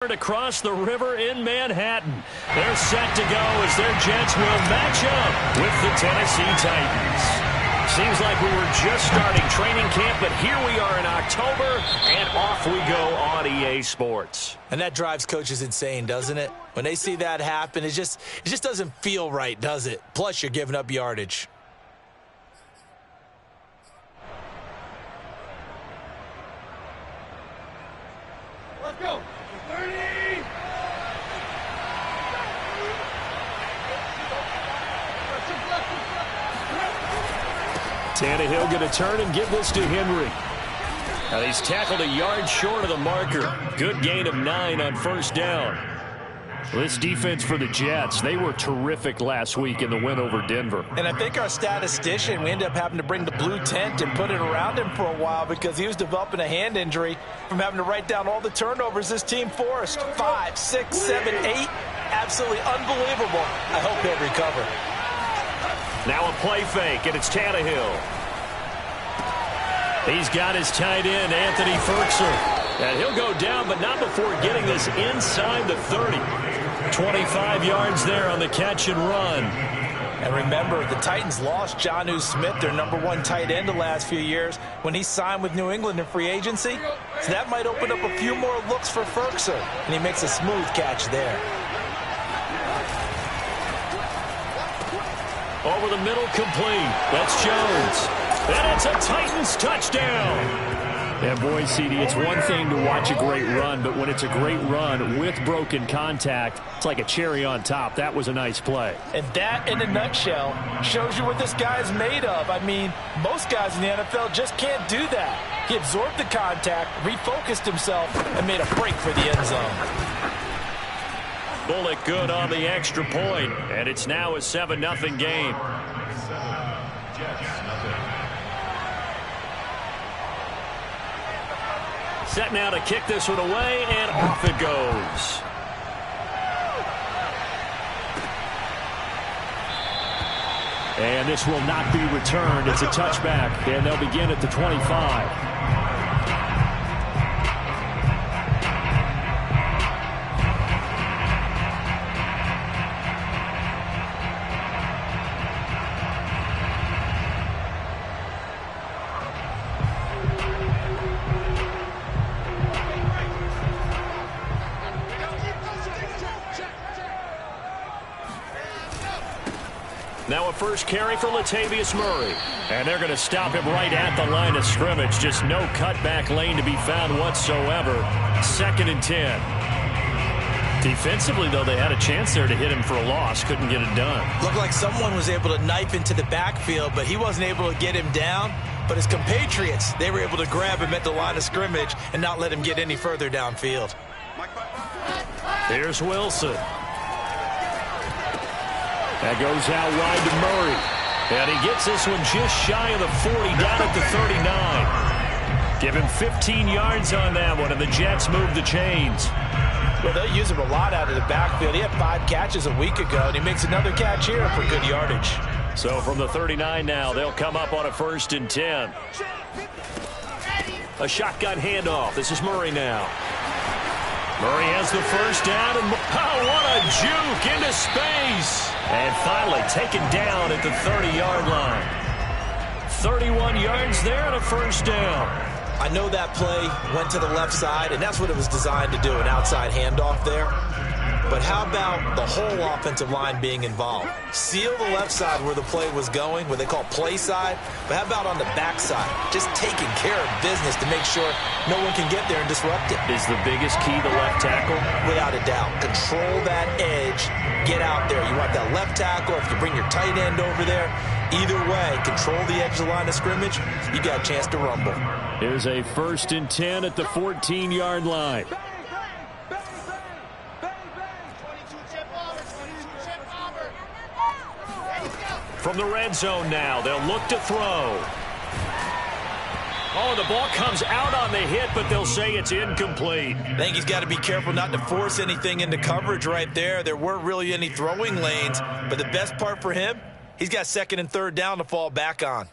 Across the river in Manhattan. They're set to go as their Jets will match up with the Tennessee Titans. Seems like we were just starting training camp, but here we are in October, and off we go on EA Sports. And that drives coaches insane, doesn't it? When they see that happen, it just doesn't feel right, does it? Plus, you're giving up yardage. Let's go. 30. Tannehill going to turn and give this to Henry. Now he's tackled a yard short of the marker. Good gain of 9 on first down. This defense for the Jets, they were terrific last week in the win over Denver. And I think our statistician, we ended up having to bring the blue tent and put it around him for a while because he was developing a hand injury from having to write down all the turnovers this team forced. 5, 6, 7, 8. Absolutely unbelievable. I hope he'll recover. Now a play fake, and it's Tannehill. He's got his tight end, Anthony Ferguson. And he'll go down, but not before getting this inside the 30. 25 yards there on the catch and run. And remember, the Titans lost Jonnu Smith, their #1 tight end the last few years, when he signed with New England in free agency. So that might open up a few more looks for Ferguson. And he makes a smooth catch there. Over the middle, complete. That's Jones. And it's a Titans touchdown. And boy, CD, it's one thing to watch a great run, but when it's a great run with broken contact, it's like a cherry on top. That was a nice play. And that, in a nutshell, shows you what this guy is made of. I mean, most guys in the NFL just can't do that. He absorbed the contact, refocused himself, and made a break for the end zone. Bullock good on the extra point, and it's now a 7-0 game. Set now to kick this one away, and off it goes. And this will not be returned. It's a touchback, and they'll begin at the 25. Now a first carry for Latavius Murray. And they're going to stop him right at the line of scrimmage. Just no cutback lane to be found whatsoever. 2nd and 10. Defensively, though, they had a chance there to hit him for a loss. Couldn't get it done. Looked like someone was able to knife into the backfield, but he wasn't able to get him down. But his compatriots, they were able to grab him at the line of scrimmage and not let him get any further downfield. Here's Wilson. That goes out wide to Murray. And he gets this one just shy of the 40, down at the 39. Give him 15 yards on that one, and the Jets move the chains. Well, they'll use him a lot out of the backfield. He had 5 catches a week ago, and he makes another catch here for good yardage. So from the 39 now, they'll come up on a 1st and 10. A shotgun handoff. This is Murray now. Murray has the first down, and oh, what a juke into space. And finally taken down at the 30-yard line. 31 yards there and a first down. I know that play went to the left side, and that's what it was designed to do, an outside handoff there. But how about the whole offensive line being involved? Seal the left side where the play was going, what they call play side. But how about on the back side? Just taking care of business to make sure no one can get there and disrupt it. Is the biggest key the left tackle? Without a doubt. Control that edge. Get out there. You want that left tackle. If you bring your tight end over there, either way, control the edge of the line of scrimmage, you got a chance to rumble. Here's a 1st and 10 at the 14-yard line. From the red zone now, they'll look to throw. Oh, the ball comes out on the hit, but they'll say it's incomplete. I think he's got to be careful not to force anything into coverage right there. There weren't really any throwing lanes, but the best part for him, he's got 2nd and 3rd down to fall back on.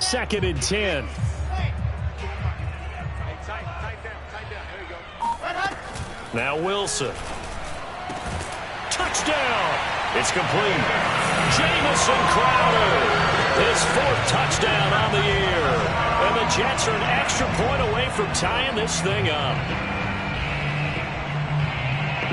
2nd and 10. Now Wilson. Touchdown. It's complete. Jamison Crowder. His 4th touchdown on the year. And the Jets are an extra point away from tying this thing up.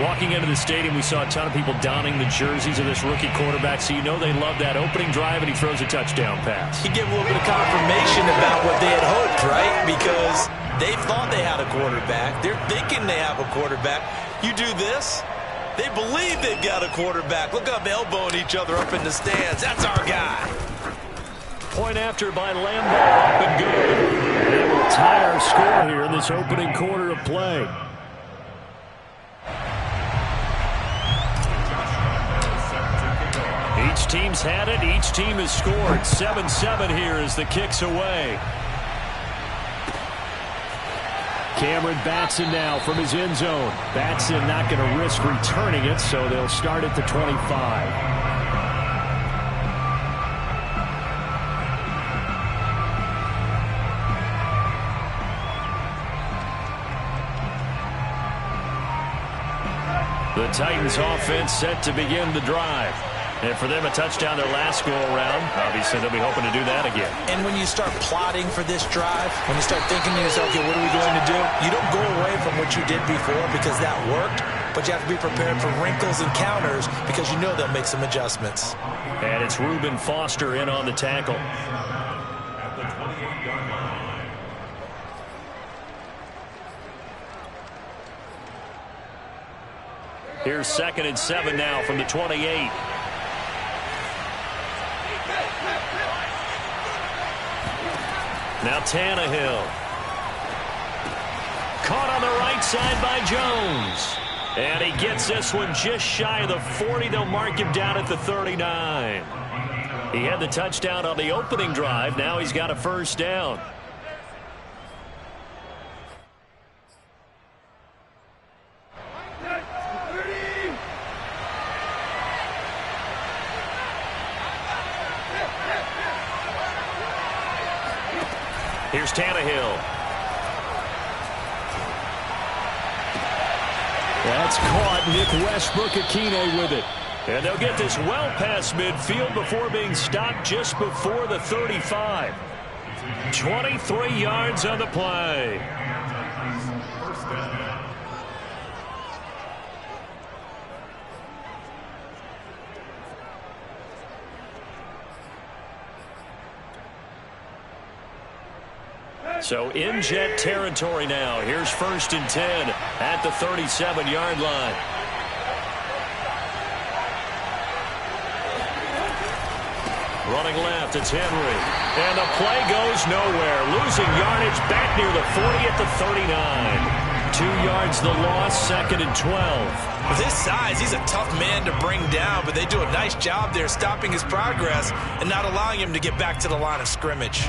Walking into the stadium, we saw a ton of people donning the jerseys of this rookie quarterback, so you know they love that opening drive, and he throws a touchdown pass. He gave a little bit of confirmation about what they had hoped, right? Because they thought they had a quarterback. They're thinking they have a quarterback. You do this, they believe they've got a quarterback. Look up, elbowing each other up in the stands. That's our guy. Point after by Lambeau, up and good. And it will tie our score here in this opening quarter of play. Each team's had it. Each team has scored. 7-7 here as the kick's away. Cameron Batson now from his end zone. Batson not going to risk returning it, so they'll start at the 25. The Titans offense set to begin the drive. And for them, a touchdown their last go-around. Obviously, they'll be hoping to do that again. And when you start plotting for this drive, when you start thinking to yourself, okay, what are we going to do? You don't go away from what you did before because that worked, but you have to be prepared for wrinkles and counters because you know they'll make some adjustments. And it's Reuben Foster in on the tackle. Here's 2nd and 7 now from the 28. Now Tannehill. Caught on the right side by Jones. And he gets this one just shy of the 40. They'll mark him down at the 39. He had the touchdown on the opening drive. Now he's got a first down. Here's Tannehill. That's caught. Nick Westbrook-Akine with it. And they'll get this well past midfield before being stopped just before the 35. 23 yards on the play. So in Jet territory now. Here's 1st and 10 at the 37-yard line. Running left, it's Henry. And the play goes nowhere. Losing yardage back near the 40 at the 39. 2 yards the loss, 2nd and 12. With his size, he's a tough man to bring down, but they do a nice job there stopping his progress and not allowing him to get back to the line of scrimmage.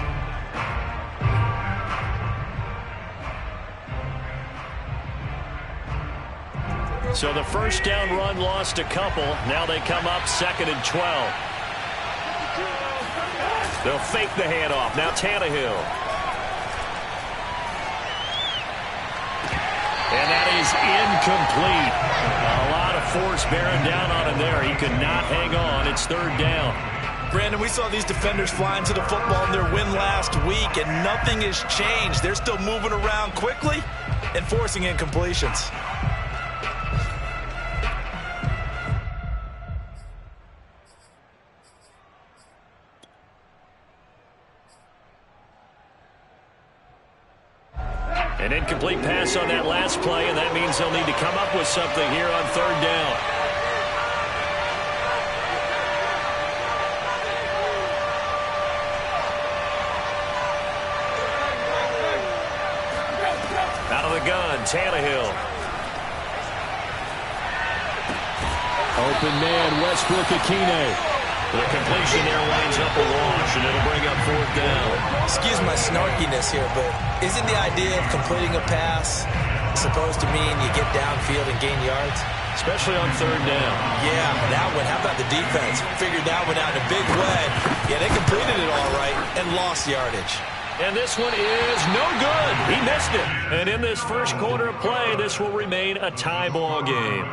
So the first down run lost a couple. Now they come up 2nd and 12. They'll fake the handoff. Now Tannehill. And that is incomplete. A lot of force bearing down on him there. He could not hang on. It's 3rd down. Brandon, we saw these defenders fly into the football in their win last week, and nothing has changed. They're still moving around quickly and forcing incompletions. An incomplete pass on that last play, and that means they'll need to come up with something here on 3rd down. Out of the gun, Tannehill. Open man, Westbrook-Akine. The completion there winds up a wash, and it'll bring up 4th down. Excuse my snarkiness here, but isn't the idea of completing a pass supposed to mean you get downfield and gain yards? especially on third down. Yeah, that one. How about the defense? Figured that one out in a big way. Yeah, they completed it all right and lost yardage. And this one is no good. He missed it. And in this first quarter of play, this will remain a tie ball game.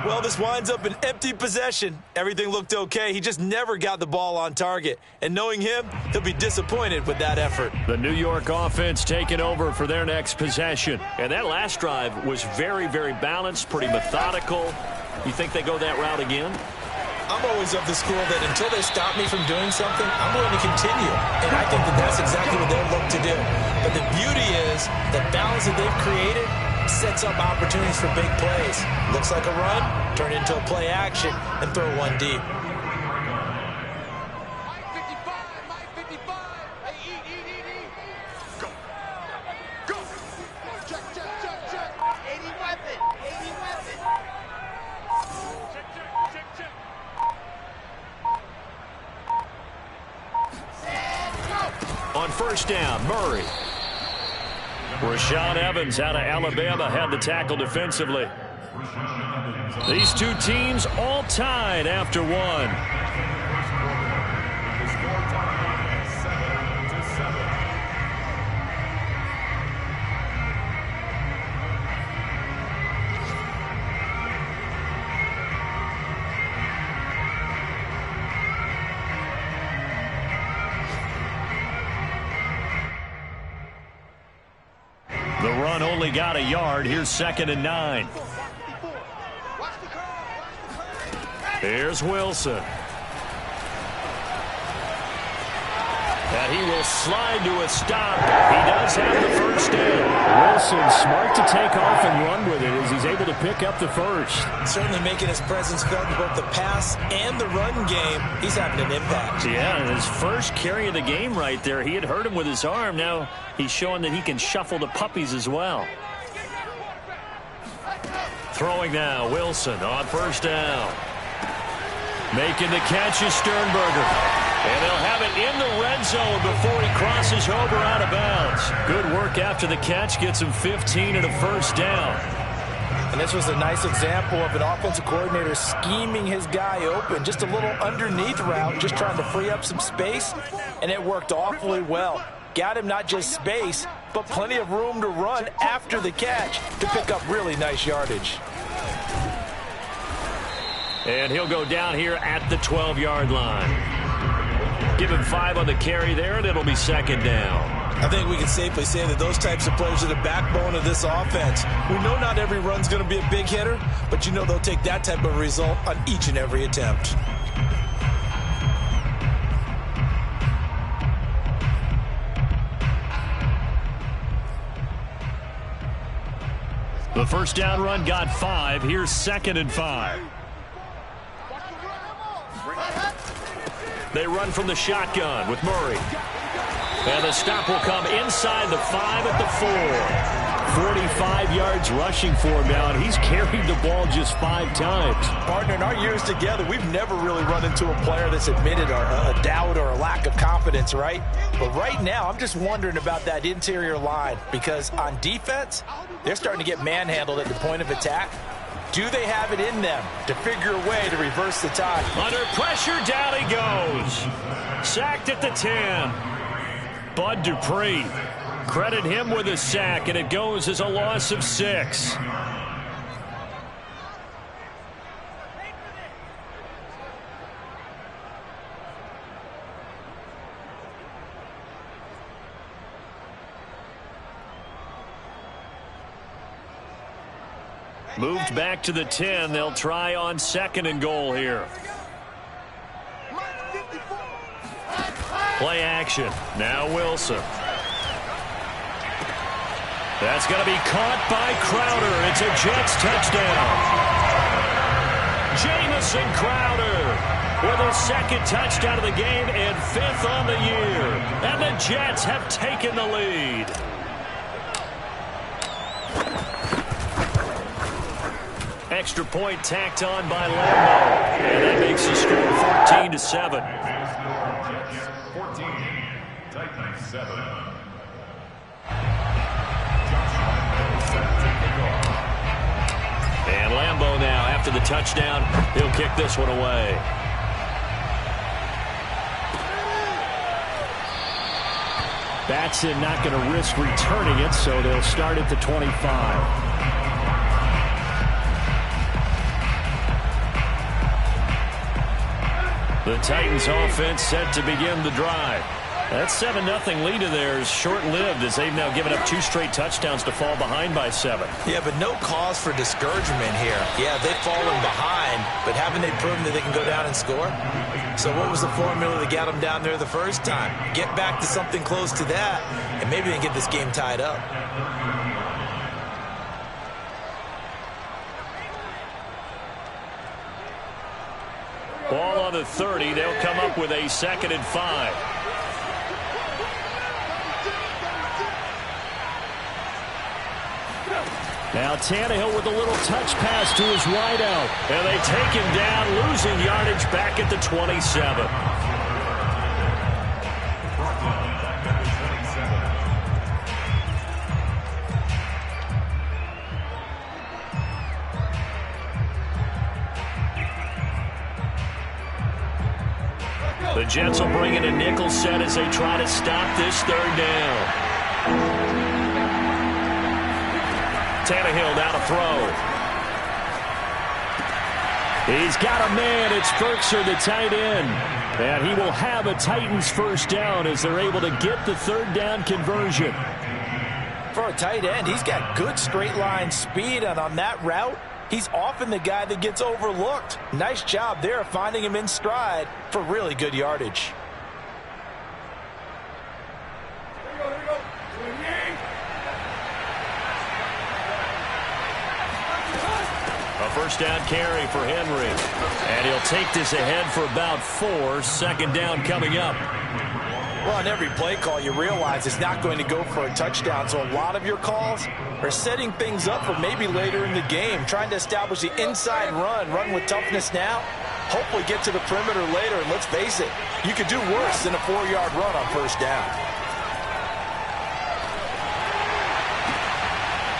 Well, this winds up an empty possession. Everything looked okay. He just never got the ball on target. And knowing him, he'll be disappointed with that effort. The New York offense taking over for their next possession. And that last drive was very, very balanced, pretty methodical. You think they go that route again? I'm always of the school that until they stop me from doing something, I'm going to continue. And I think that that's exactly what they'll look to do. But the beauty is the balance that they've created sets up opportunities for big plays. Looks like a run, turn into a play action, and throw one deep. Mike 55. Hey, eat. Go. Check. 80 weapon. Check. On first down, Murray. Rashaan Evans out of Alabama had the tackle defensively. These two teams all tied after one. The run only got a yard. Here's 2nd and 9. Here's Wilson. And he will slide to a stop. He does have the first down. Wilson smart to take off and run with it as he's able to pick up the first. Certainly making his presence felt in both the pass and the run game. He's having an impact. Yeah, and his first carry of the game right there. He had hurt him with his arm. Now he's showing that he can shuffle the puppies as well. Throwing now, Wilson on first down. Making the catch is Sternberger. And they'll have it in the red zone before he crosses over out of bounds. Good work after the catch. Gets him 15 and a first down. And this was a nice example of an offensive coordinator scheming his guy open. Just a little underneath route, just trying to free up some space. And it worked awfully well. Got him not just space, but plenty of room to run after the catch to pick up really nice yardage. And he'll go down here at the 12-yard line. Give him 5 on the carry there, and it'll be 2nd down. I think we can safely say that those types of players are the backbone of this offense. We know not every run's going to be a big hitter, but you know they'll take that type of result on each and every attempt. The first down run got 5. Here's 2nd and 5. They run from the shotgun with Murray. And the stop will come inside the 5 at the 4. 45 yards rushing for him now, and he's carried the ball just 5 times. Partner, in our years together, we've never really run into a player that's admitted a doubt or a lack of confidence, right? But right now, I'm just wondering about that interior line, because on defense, they're starting to get manhandled at the point of attack. Do they have it in them to figure a way to reverse the tide? Under pressure, down he goes. Sacked at the 10. Bud Dupree. Credit him with a sack, and it goes as a loss of 6. Moved back to the 10. They'll try on 2nd and goal here. Play action. Now Wilson. That's going to be caught by Crowder. It's a Jets touchdown. Jamison Crowder with his 2nd touchdown of the game and 5th on the year. And the Jets have taken the lead. Extra point tacked on by Lambo. And that makes the score 14-7. 14-7. And Lambo now, after after the touchdown. He'll kick this one away. Batson not going to risk returning it, so they'll start at the 25. The Titans offense set to begin the drive. That 7-0 lead of theirs short-lived as they've now given up 2 straight touchdowns to fall behind by 7. Yeah, but no cause for discouragement here. Yeah, they've fallen behind, but haven't they proven that they can go down and score? So what was the formula that got them down there the first time? Get back to something close to that, and maybe they can get this game tied up. Ball on the 30. They'll come up with a 2nd and 5. Now Tannehill with a little touch pass to his wideout. And they take him down, losing yardage back at the 27. The Jets will bring in a nickel set as they try to stop this 3rd down. Tannehill down to throw. He's got a man. It's Berkshire, the tight end. And he will have a Titans 1st down as they're able to get the 3rd down conversion. For a tight end, he's got good straight line speed, and on that route, he's often the guy that gets overlooked. Nice job there finding him in stride for really good yardage. A 1st down carry for Henry. And he'll take this ahead for about 4. 2nd down coming up. Well, on every play call, you realize it's not going to go for a touchdown. So a lot of your calls are setting things up for maybe later in the game, trying to establish the inside run with toughness now, hopefully get to the perimeter later. And let's face it, you could do worse than a 4-yard run on 1st down.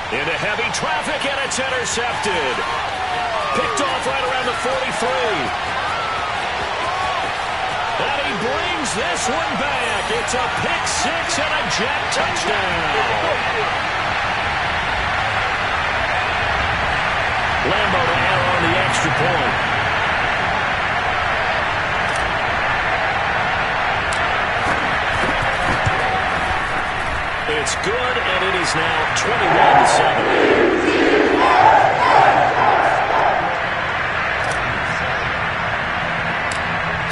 Into heavy traffic, and it's intercepted. Picked off right around the 43. And he brings this one back. It's a pick-6 and a Jet touchdown. Lambo to add on the extra point. It's good, and it is now 21-7.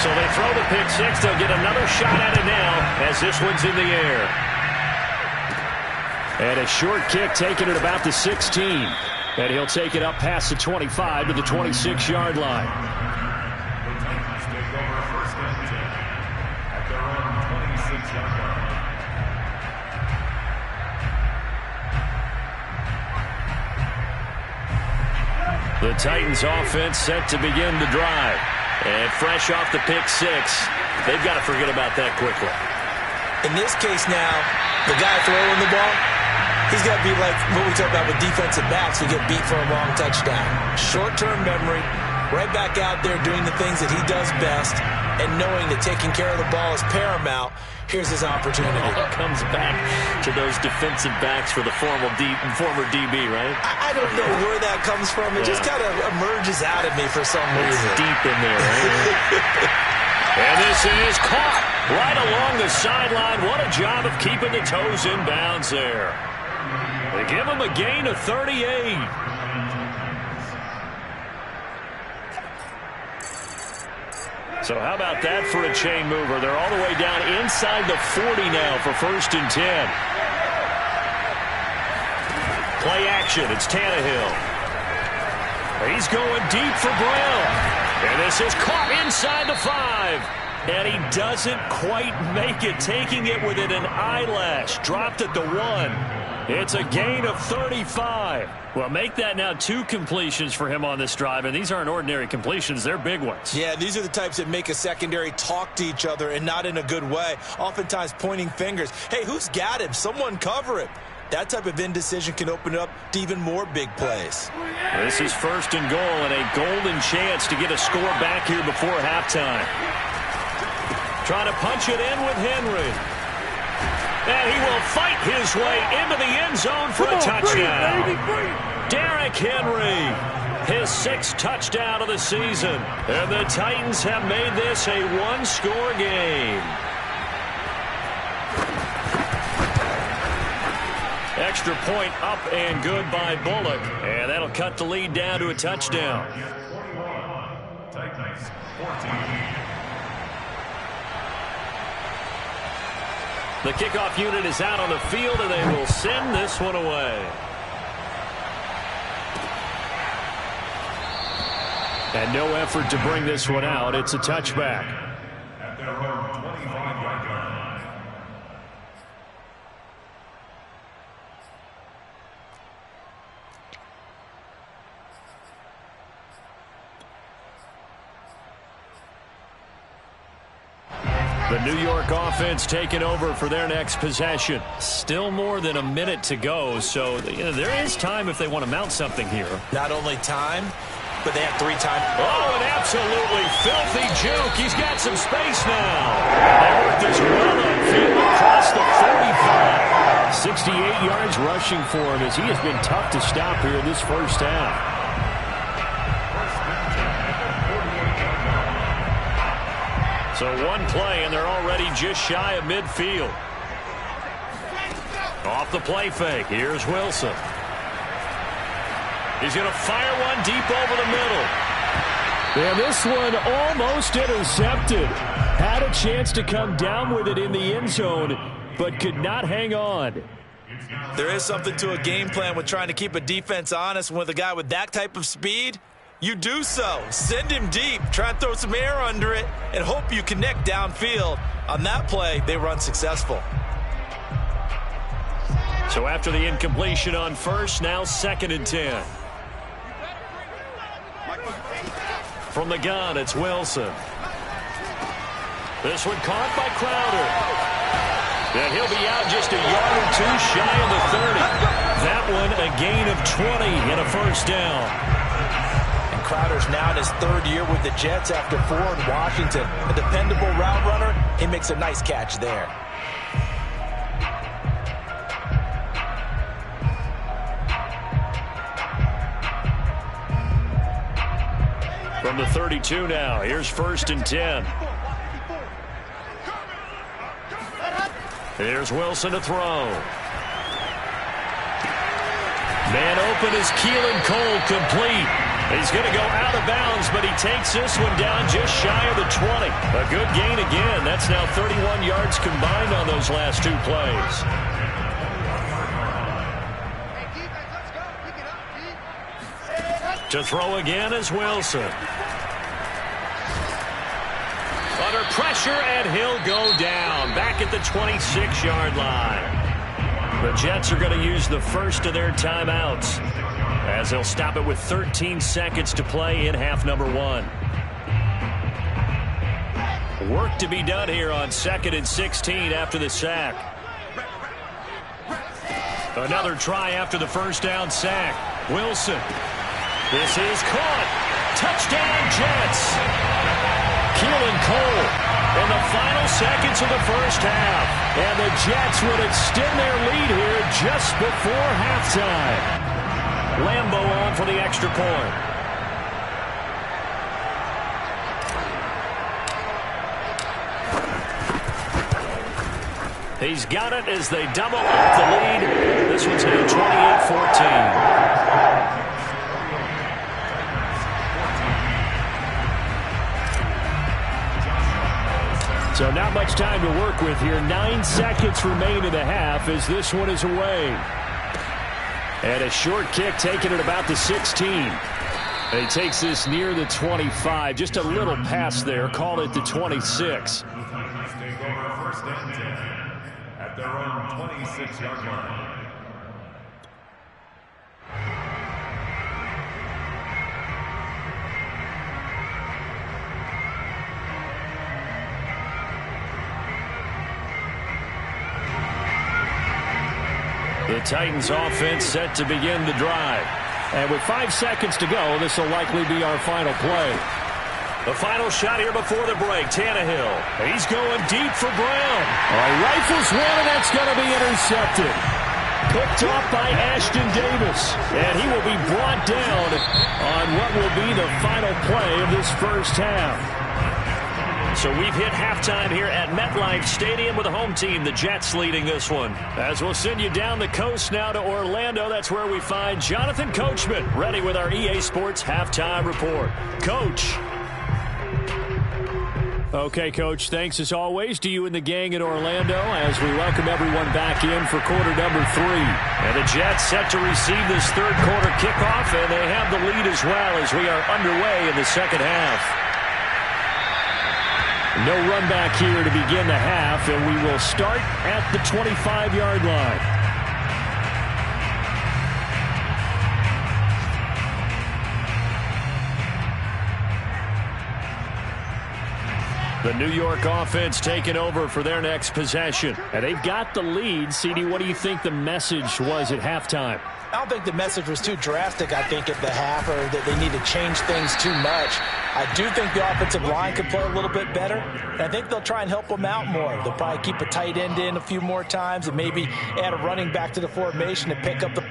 So they throw the pick-6. They'll get another shot at it now as this one's in the air. And a short kick taken at about the 16. And he'll take it up past the 25 to the 26-yard line. The Titans take over 1st and 10 at their own 26-yard line. The Titans offense set to begin the drive. And fresh off the pick-6, they've got to forget about that quickly. In this case now, the guy throwing the ball, he's got to be like what we talk about with defensive backs who get beat for a long touchdown. Short-term memory, right back out there doing the things that he does best, and knowing that taking care of the ball is paramount. Here's his opportunity. It comes back to those defensive backs for the former DB, right? I don't know where that comes from. It just kind of emerges out of me for some reason. It's deep in there, right? And this is caught right along the sideline. What a job of keeping the toes in bounds there. They give him a gain of 38. So how about that for a chain mover? They're all the way down inside the 40 now for 1st and 10. Play action. It's Tannehill. He's going deep for Brown. And this is caught inside the 5. And he doesn't quite make it, taking it within an eyelash. Dropped at the 1. It's a gain of 35. Well, make that now 2 completions for him on this drive, and these aren't ordinary completions. They're big ones. Yeah, these are the types that make a secondary talk to each other, and not in a good way. Oftentimes pointing fingers. Hey, who's got him? Someone cover him. That type of indecision can open up to even more big plays. This is first and goal and a golden chance to get a score back here before halftime. Trying to punch it in with Henry. And he will fight his way into the end zone for a touchdown. Derrick Henry, his 6th touchdown of the season. And the Titans have made this a one-score game. Extra point up and good by Bullock. And that'll cut the lead down to a touchdown. 41, Titans 14. The kickoff unit is out on the field, and they will send this one away. And no effort to bring this one out. It's a touchback. At their own 25-yard line. The New York offense taking over for their next possession. Still more than a minute to go, so there is time if they want to mount something here. Not only time, but they have 3 times. Oh, an absolutely filthy juke. He's got some space now. They work this well upfield across the 45. 68 yards rushing for him as he has been tough to stop here in this first half. So one play, and they're already just shy of midfield. Off the play fake. Here's Wilson. He's going to fire one deep over the middle. And this one almost intercepted. Had a chance to come down with it in the end zone, but could not hang on. There is something to a game plan with trying to keep a defense honest with a guy with that type of speed. You do so. Send him deep. Try and throw some air under it and hope you connect downfield. On that play, they were unsuccessful. So after the incompletion on first, now 2nd and 10. From the gun, it's Wilson. This one caught by Crowder. And he'll be out just a yard or 2 shy of the 30. That one a gain of 20 and a first down. Crowder's now in his 3rd year with the Jets after 4 in Washington. A dependable route runner. He makes a nice catch there. From the 32 now, here's 1st and 10. Here's Wilson to throw. Man open is Keelan Cole, complete. He's going to go out of bounds, but he takes this one down just shy of the 20. A good gain again. That's now 31 yards combined on those last 2 plays. To throw again is Wilson. Under pressure, and he'll go down. Back at the 26-yard line. The Jets are going to use the first of their timeouts, as they'll stop it with 13 seconds to play in half number 1. Work to be done here on 2nd and 16 after the sack. Another try after the first down sack. Wilson. This is caught. Touchdown, Jets. Keelan Cole in the final seconds of the first half. And the Jets would extend their lead here just before halftime. Lambo on for the extra point. He's got it as they double up the lead. This one's now 28-14. So not much time to work with here. 9 seconds remain in the half as this one is away. And a short kick taken at about the 16. And he takes this near the 25. Just a little pass there. Call it the 26. Take over 1st and 10 at their own 26-yard line. The Titans offense set to begin the drive. And with 5 seconds to go, this will likely be our final play. The final shot here before the break, Tannehill. He's going deep for Brown. Rifles one, and that's going to be intercepted. Picked off by Ashton Davis. And he will be brought down on what will be the final play of this first half. So we've hit halftime here at MetLife Stadium with the home team, the Jets, leading this one. As we'll send you down the coast now to Orlando, that's where we find Jonathan Coachman, ready with our EA Sports halftime report. Coach. Okay, Coach, thanks as always to you and the gang in Orlando as we welcome everyone back in for quarter number 3. And the Jets set to receive this third quarter kickoff, and they have the lead as well as we are underway in the second half. No run back here to begin the half, and we will start at the 25-yard line. The New York offense taking over for their next possession. And they've got the lead. CD, what do you think the message was at halftime? I don't think the message was too drastic, I think, at the half, or that they need to change things too much. I do think the offensive line could play a little bit better, and I think they'll try and help them out more. They'll probably keep a tight end in a few more times and maybe add a running back to the formation to pick up the...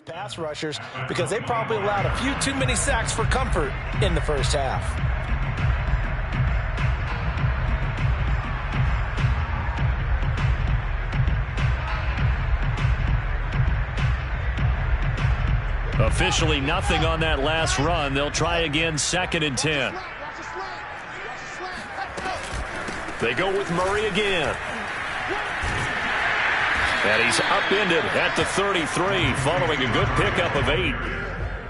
pass rushers, because they probably allowed a few too many sacks for comfort in the first half. Officially nothing on that last run. They'll try again, 2nd and 10. They go with Murray again. And he's upended at the 33 following a good pickup of 8.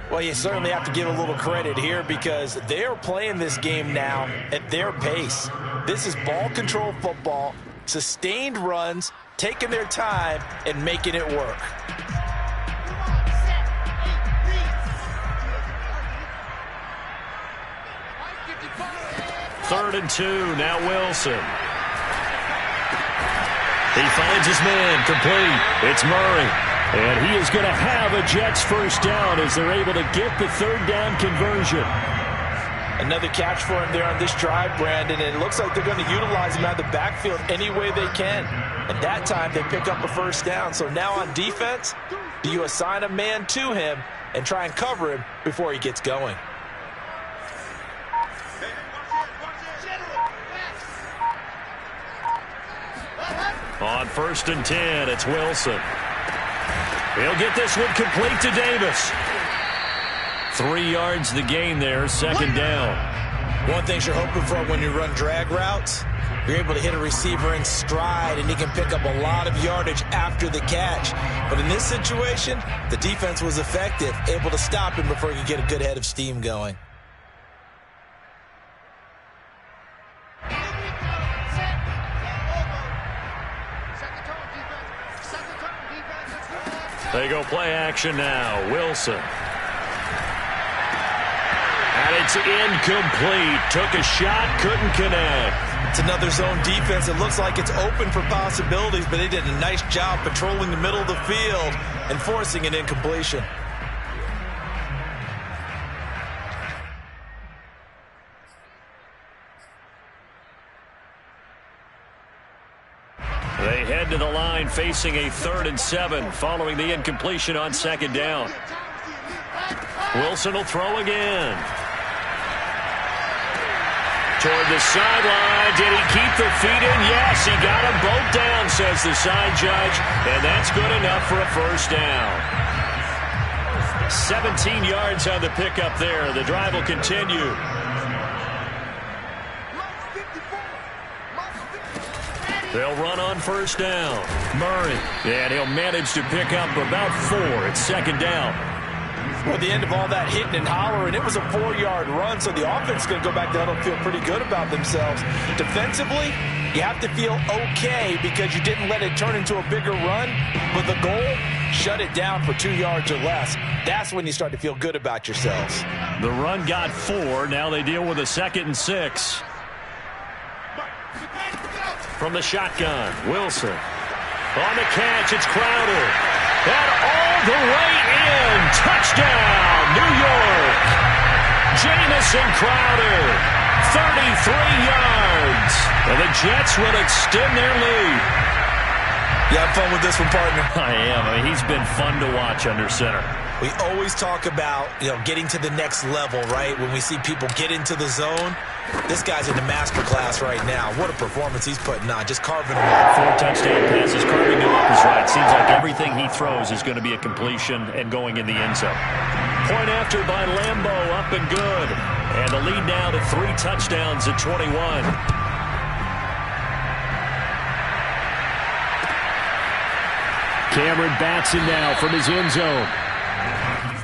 Well, you certainly have to give a little credit here because they're playing this game now at their pace. This is ball control football, sustained runs, taking their time, and making it work. Third and 2, now Wilson. He finds his man complete. It's Murray. And he is going to have a Jets first down as they're able to get the third down conversion. Another catch for him there on this drive, Brandon, and it looks like they're going to utilize him out of the backfield any way they can. And that time they pick up a first down. So now on defense, do you assign a man to him and try and cover him before he gets going? On 1st and 10, it's Wilson. He'll get this one complete to Davis. 3 yards the gain there, 2nd down. One thing you're hoping for when you run drag routes, you're able to hit a receiver in stride, and he can pick up a lot of yardage after the catch. But in this situation, the defense was effective, able to stop him before he could get a good head of steam going. They go play action now. Wilson. And it's incomplete. Took a shot, couldn't connect. It's another zone defense. It looks like it's open for possibilities, but they did a nice job patrolling the middle of the field and forcing an incompletion. They head to the line facing a 3rd and 7 following the incompletion on 2nd down. Wilson will throw again. Toward the sideline. Did he keep the feet in? Yes, he got them both down, says the side judge. And that's good enough for a first down. 17 yards on the pickup there. The drive will continue. They'll run on first down. Murray, and he'll manage to pick up about 4 at second down. Well, at the end of all that hitting and hollering, it was a 4-yard run, so the offense is going to go back down and feel pretty good about themselves. Defensively, you have to feel okay because you didn't let it turn into a bigger run, but the goal, shut it down for 2 yards or less. That's when you start to feel good about yourselves. The run got 4. Now they deal with a 2nd and 6. From the shotgun, Wilson. On the catch, it's Crowder. And all the way in. Touchdown, New York. Jamison Crowder, 33 yards. And the Jets will extend their lead. You have fun with this one, partner? I am. I mean, he's been fun to watch under center. We always talk about, getting to the next level, right? When we see people get into the zone, this guy's in the master class right now. What a performance he's putting on, just carving them up. 4 touchdown passes, carving them up is right. Seems like everything he throws is going to be a completion and going in the end zone. Point after by Lambo, up and good. And the lead now to 3 touchdowns at 21. Cameron Batson now from his end zone.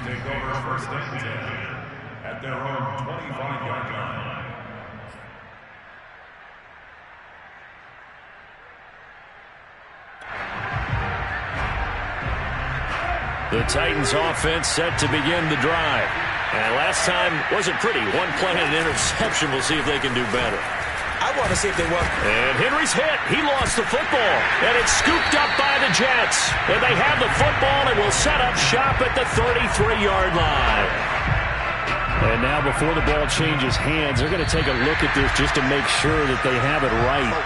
Take over first and 10 at their own 25-yard line. The Titans offense set to begin the drive. And last time wasn't pretty. 1 play and an interception. We'll see if they can do better. I want to see if they will. And Henry's hit. He lost the football. And it's scooped up by the Jets. And they have the football and will set up shop at the 33-yard line. And now before the ball changes hands, they're going to take a look at this just to make sure that they have it right.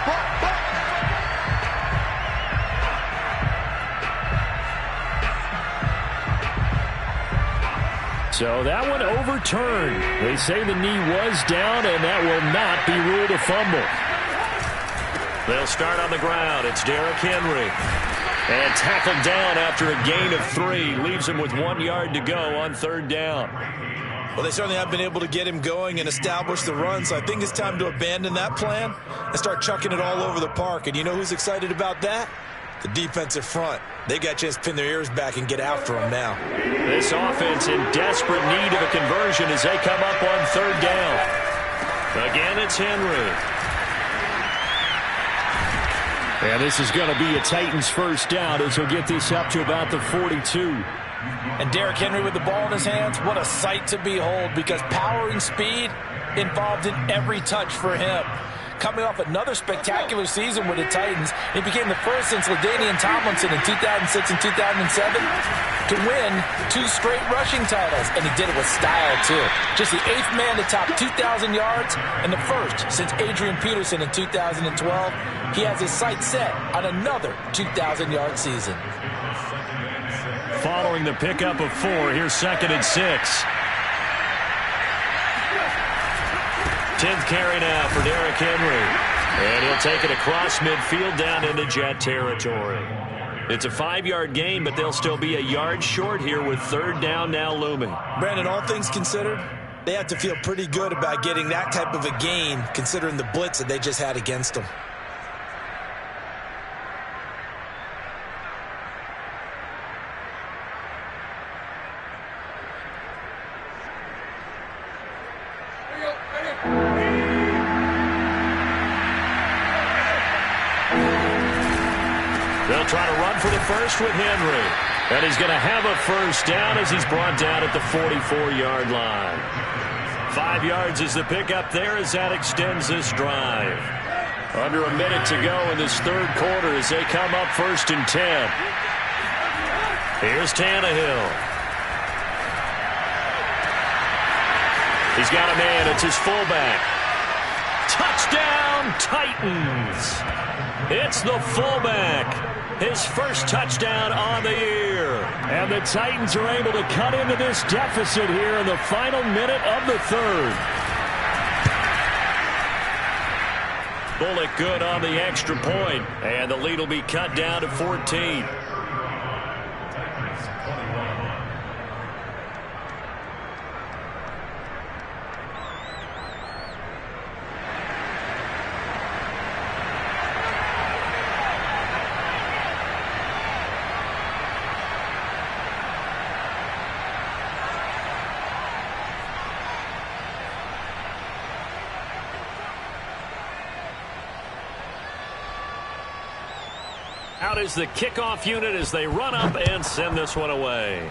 So that one overturned. They say the knee was down, and that will not be ruled a fumble. They'll start on the ground. It's Derrick Henry. And tackled down after a gain of 3. Leaves him with 1 yard to go on 3rd down. Well, they certainly have been able to get him going and establish the run, so I think it's time to abandon that plan and start chucking it all over the park. And you know who's excited about that? The defensive front. They got a chance to pin their ears back and get after him now. This offense in desperate need of a conversion as they come up on 3rd down. Again, it's Henry. And this is going to be a Titans first down as he'll get this up to about the 42. And Derrick Henry with the ball in his hands, what a sight to behold, because power and speed involved in every touch for him. Coming off another spectacular season with the Titans, he became the first since LaDainian Tomlinson in 2006 and 2007 to win 2 straight rushing titles, and he did it with style, too. Just the 8th man to top 2,000 yards and the first since Adrian Peterson in 2012. He has his sights set on another 2,000-yard season. Following the pickup of 4, here's 2nd and 6. 10th carry now for Derrick Henry. And he'll take it across midfield down into Jet territory. It's a 5-yard gain, but they'll still be a yard short here with 3rd down now looming. Brandon, all things considered, they have to feel pretty good about getting that type of a gain considering the blitz that they just had against them. They'll try to run for the first with Henry. And he's going to have a first down as he's brought down at the 44-yard line. 5 yards is the pickup there as that extends this drive. Under a minute to go in this 3rd quarter as they come up 1st and 10. Here's Tannehill. He's got a man. It's his fullback. Touchdown, Titans. It's the fullback. His first touchdown on the year. And the Titans are able to cut into this deficit here in the final minute of the 3rd. Bullock good on the extra point. And the lead will be cut down to 14. out is the kickoff unit as they run up and send this one away.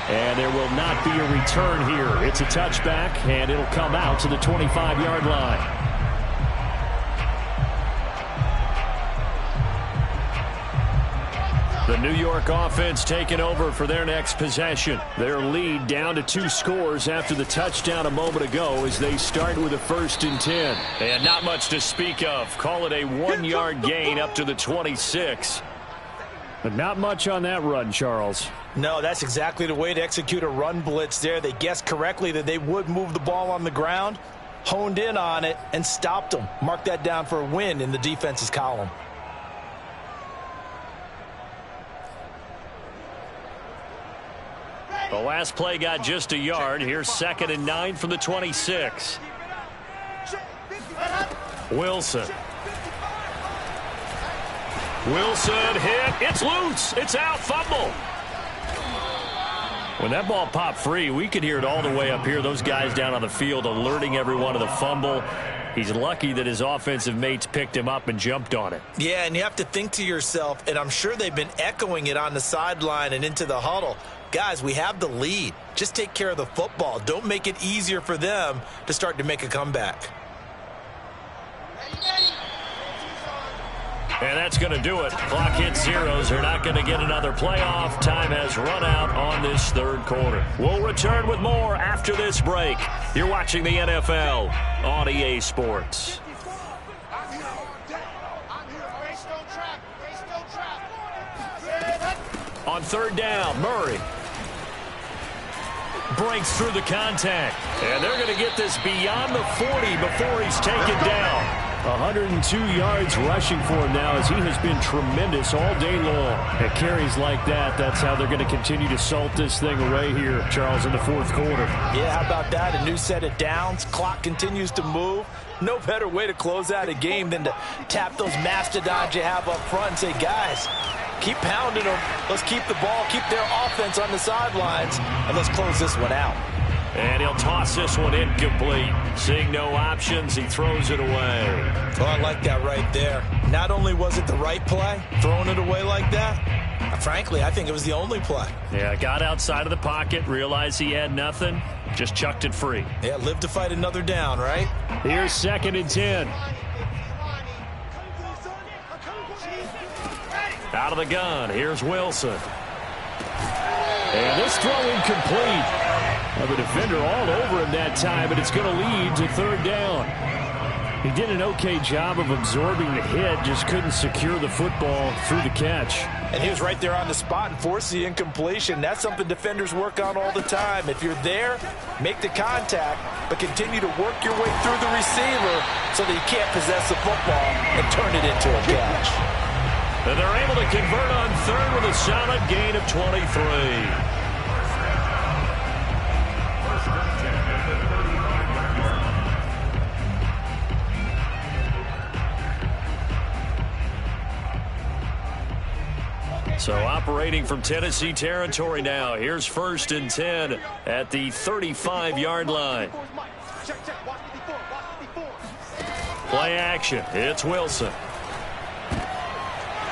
And there will not be a return here. It's a touchback, and it'll come out to the 25-yard line. The New York offense taking over for their next possession. Their lead down to 2 scores after the touchdown a moment ago as they start with a 1st and 10. And not much to speak of. Call it a 1-yard gain up to the 26. But not much on that run, Charles. No, that's exactly the way to execute a run blitz there. They guessed correctly that they would move the ball on the ground, honed in on it, and stopped them. Mark that down for a win in the defense's column. The last play got just a yard. Here's 2nd and 9 from the 26. Wilson. Wilson hit. It's loose. It's out. Fumble. When that ball popped free, we could hear it all the way up here. Those guys down on the field alerting everyone of the fumble. He's lucky that his offensive mates picked him up and jumped on it. Yeah, and you have to think to yourself, and I'm sure they've been echoing it on the sideline and into the huddle. Guys, we have the lead. Just take care of the football. Don't make it easier for them to start to make a comeback. And that's going to do it. Clock hits zeros. They're not going to get another playoff. Time has run out on this 3rd quarter. We'll return with more after this break. You're watching the NFL on EA Sports. On 3rd down, Murray breaks through the contact. And they're going to get this beyond the 40 before he's taken down. 102 yards rushing for him now as he has been tremendous all day long. At carries like that, that's how they're going to continue to salt this thing away here, Charles, in the 4th quarter. Yeah, how about that? A new set of downs. Clock continues to move. No better way to close out a game than to tap those mastodons you have up front and say, guys, keep pounding them. Let's keep the ball, keep their offense on the sidelines, and let's close this one out. And he'll toss this one incomplete. Seeing no options, he throws it away. Oh, I like that right there. Not only was it the right play, throwing it away like that, frankly, I think it was the only play. Yeah, got outside of the pocket, realized he had nothing, just chucked it free. Yeah, live to fight another down, right? Here's 2nd and 10. Out of the gun, here's Wilson. And this throw incomplete. Now the defender all over him that time, but it's going to lead to 3rd down. He did an okay job of absorbing the hit, just couldn't secure the football through the catch. And he was right there on the spot and forced the incompletion. That's something defenders work on all the time. If you're there, make the contact, but continue to work your way through the receiver so that he can't possess the football and turn it into a catch. And they're able to convert on 3rd with a solid gain of 23. So operating from Tennessee territory now. Here's 1st and 10 at the 35-yard line. Play action. It's Wilson.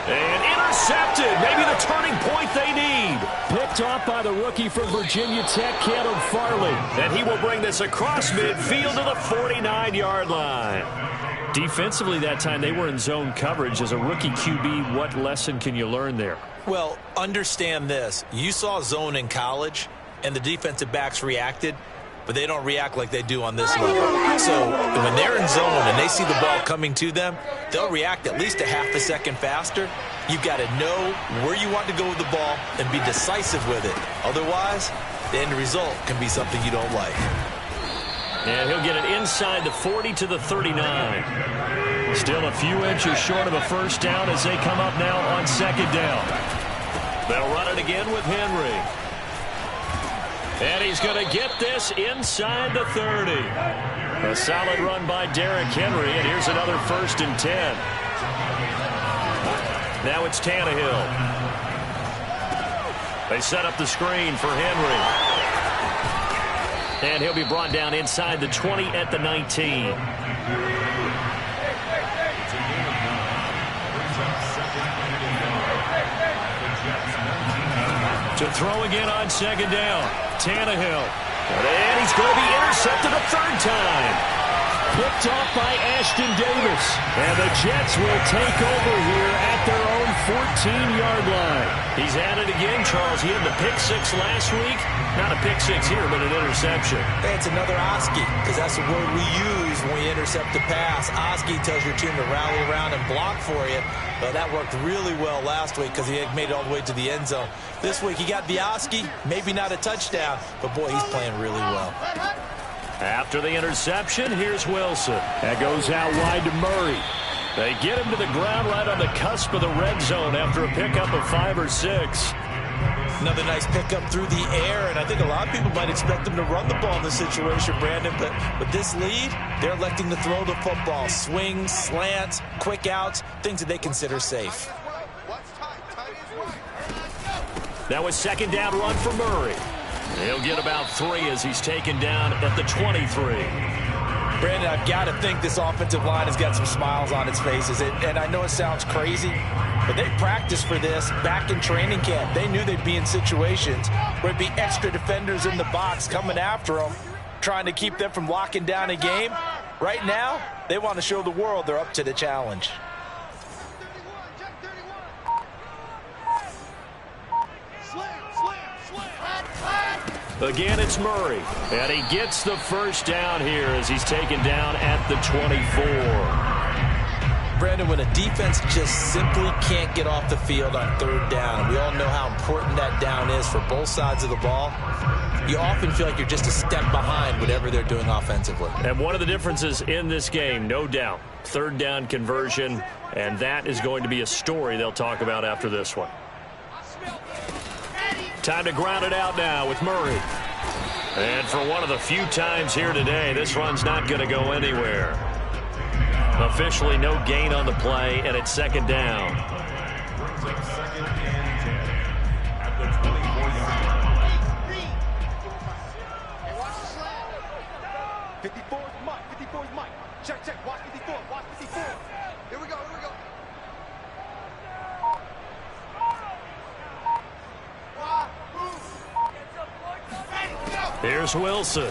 And intercepted. Maybe the turning point they need. Picked off by the rookie from Virginia Tech, Caleb Farley. And he will bring this across midfield to the 49-yard line. Defensively that time, they were in zone coverage. As a rookie QB, what lesson can you learn there? Well, understand this. You saw zone in college, and the defensive backs reacted, but they don't react like they do on this level. So when they're in zone and they see the ball coming to them, they'll react at least a half a second faster. You've got to know where you want to go with the ball and be decisive with it. Otherwise, the end result can be something you don't like. And he'll get it inside the 40 to the 39. Still a few inches short of a 1st down as they come up now on 2nd down. They'll run it again with Henry. And he's going to get this inside the 30. A solid run by Derrick Henry, and here's another 1st and 10. Now it's Tannehill. They set up the screen for Henry. And he'll be brought down inside the 20 at the 19. To throw again on second down. Tannehill. And he's going to be intercepted a third time. Picked off by Ashton Davis. And the Jets will take over here at their own 14-yard line. He's at it again, Charles. He had the pick six last week. Not a pick six here, but an interception. Hey, it's another Oski, because that's the word we use when we intercept the pass. Oski tells your team to rally around and block for you. But that worked really well last week because he had made it all the way to the end zone. This week he got the Oski, maybe not a touchdown, but boy, he's playing really well. After the interception, here's Wilson. That goes out wide to Murray. They get him to the ground right on the cusp of the red zone after a pickup of 5 or 6. Another nice pickup through the air, and I think a lot of people might expect him to run the ball in this situation, Brandon, but with this lead, they're electing to throw the football. Swings, slants, quick outs, things that they consider safe. That was second down run for Murray. He'll get about 3 as he's taken down at the 23. Brandon, I've got to think this offensive line has got some smiles on its faces. And I know it sounds crazy, but they practiced for this back in training camp. They knew they'd be in situations where there'd be extra defenders in the box coming after them, trying to keep them from locking down a game. Right now, they want to show the world they're up to the challenge. Again, it's Murray, and he gets the first down here as he's taken down at the 24. Brandon, when a defense just simply can't get off the field on third down, and we all know how important that down is for both sides of the ball, you often feel like you're just a step behind whatever they're doing offensively. And one of the differences in this game, no doubt, third down conversion, and that is going to be a story they'll talk about after this one. Time to ground it out now with Murray. And for one of the few times here today, this run's not going to go anywhere. Officially no gain on the play, and it's second down. Brings up second and 10 at the 24-yard line. Hey, watch the slant. 54 is Mike. 54 is Mike. Check, check. Watch 54. Watch 54. Here we go. Here we go. Here's Wilson.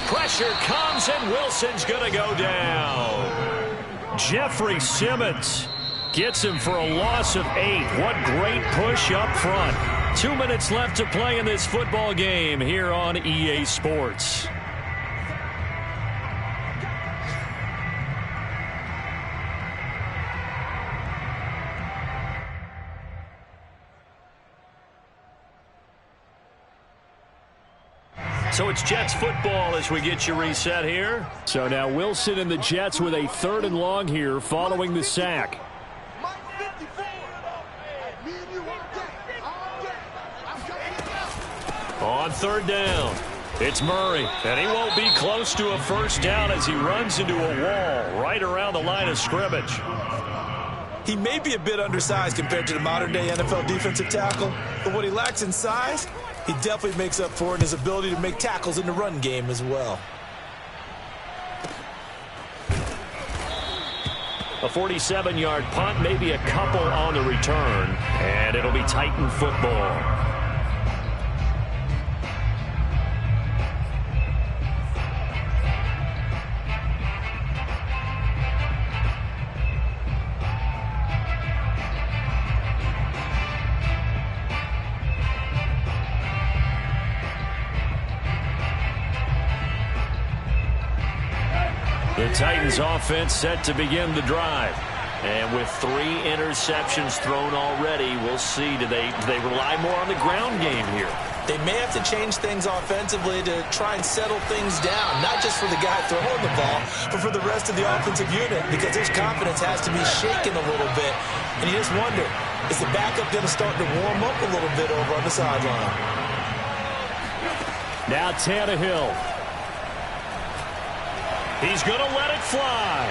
Pressure comes, and Wilson's going to go down. Jeffrey Simmons gets him for a loss of 8. What great push up front. 2 minutes left to play in this football game here on EA Sports. So it's Jets football as we get you reset here. So now Wilson and the Jets with a 3rd and long here following the sack. Mike 54. Me and you all day. I'm coming. On 3rd down, it's Murray, and he won't be close to a first down as he runs into a wall right around the line of scrimmage. He may be a bit undersized compared to the modern-day NFL defensive tackle, but what he lacks in size, he definitely makes up for it in his ability to make tackles in the run game as well. A 47-yard punt, maybe a couple on the return, and it'll be Titan football. The Titans offense set to begin the drive. And with 3 interceptions thrown already, we'll see. Do they rely more on the ground game here? They may have to change things offensively to try and settle things down, not just for the guy throwing the ball, but for the rest of the offensive unit, because his confidence has to be shaken a little bit. And you just wonder, is the backup going to start to warm up a little bit over on the sideline? Now Tannehill. He's going to let it fly.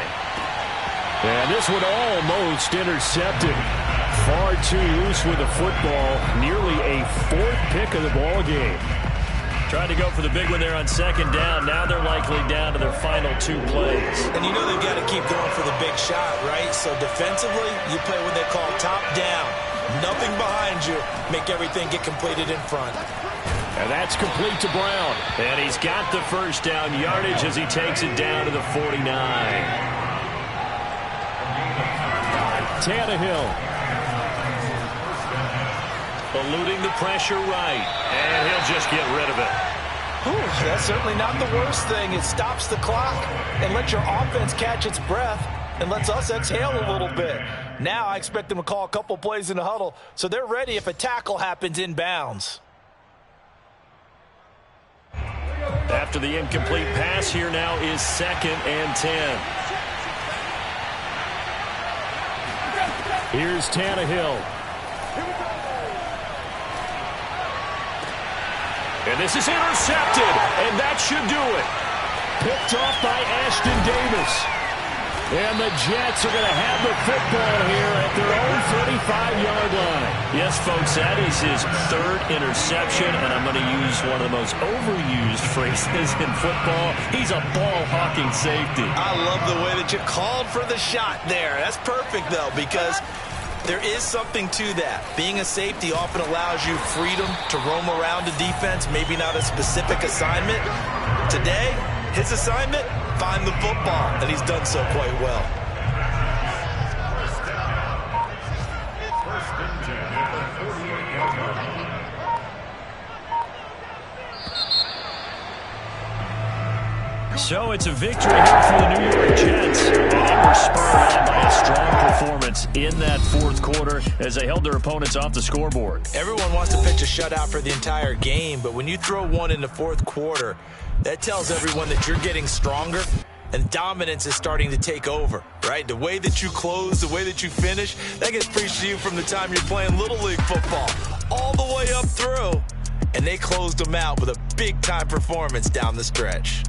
And this one almost intercepted. Far too loose with the football. Nearly a 4th pick of the ball game. Tried to go for the big one there on second down. Now they're likely down to their final 2 plays. And you know they've got to keep going for the big shot, right? So defensively, you play what they call top down. Nothing behind you. Make everything get completed in front. And that's complete to Brown. And he's got the first down yardage as he takes it down to the 49. Tannehill. Eluding the pressure right. And he'll just get rid of it. Whew, that's certainly not the worst thing. It stops the clock and lets your offense catch its breath and lets us exhale a little bit. Now I expect them to call a couple plays in the huddle so they're ready if a tackle happens inbounds. After the incomplete pass, here now is 2nd and 10. Here's Tannehill. And this is intercepted, and that should do it. Picked off by Ashton Davis. And the Jets are going to have the football here at their own 35-yard line. Yes, folks, that is his 3rd interception, and I'm going to use one of the most overused phrases in football. He's a ball-hawking safety. I love the way that you called for the shot there. That's perfect, though, because there is something to that. Being a safety often allows you freedom to roam around a defense, maybe not a specific assignment. Today, his assignment, find the football, and he's done so quite well. So it's a victory here for the New York Jets, and they were spurred on by a strong performance in that 4th quarter as they held their opponents off the scoreboard. Everyone wants to pitch a shutout for the entire game, but when you throw one in the 4th quarter, that tells everyone that you're getting stronger and dominance is starting to take over, right? The way that you close, the way that you finish, that gets preached to you from the time you're playing Little League football all the way up through, and they closed them out with a big-time performance down the stretch.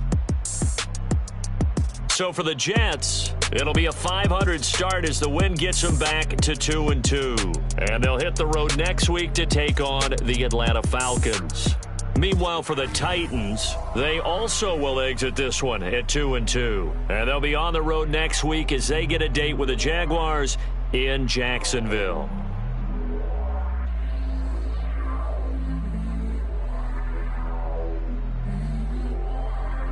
So for the Jets, it'll be a .500 start as the win gets them back to 2-2. And they'll hit the road next week to take on the Atlanta Falcons. Meanwhile, for the Titans, they also will exit this one at 2-2. And they'll be on the road next week as they get a date with the Jaguars in Jacksonville.